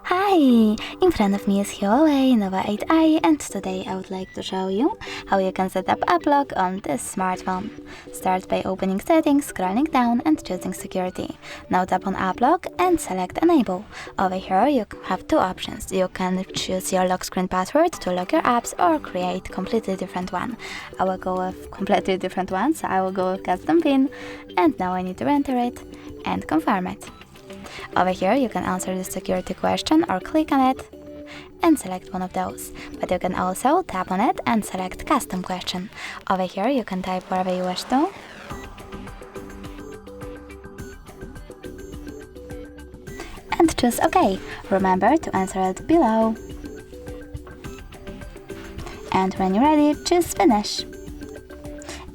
Hi! In front of me is HUAWEI Nova 8i, and today I would like to show you how you can set up app lock on this smartphone. Start by opening settings, scrolling down and choosing security. Now tap on app lock and select enable. Over here you have two options. You can choose your lock screen password to lock your apps or create completely different one. I will go with completely different one, so I will go with custom pin, and now I need to enter it and confirm it. Over here you can answer the security question or click on it and select one of those, but you can also tap on it and select custom question. Over here you can type whatever you wish to and choose OK. Remember to answer it below. And when you're ready, choose finish.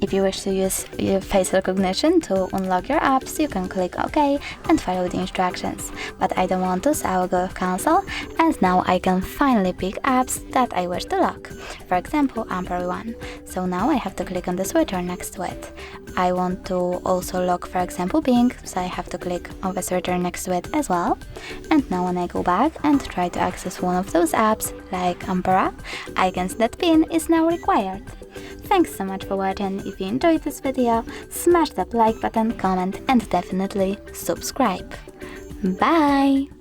If you wish to use your face recognition to unlock your apps, you can click OK and follow the instructions. But I don't want to, so I will go with cancel, and now I can finally pick apps that I wish to lock. For example, Amper 1. So now I have to click on the switcher next to it. I want to also lock, for example, Bing, so I have to click on the switcher next to it as well. And now when I go back and try to access one of those apps, like Ampera, I can see that pin is now required. Thanks so much for watching. If you enjoyed this video, smash that like button, comment and definitely subscribe. Bye!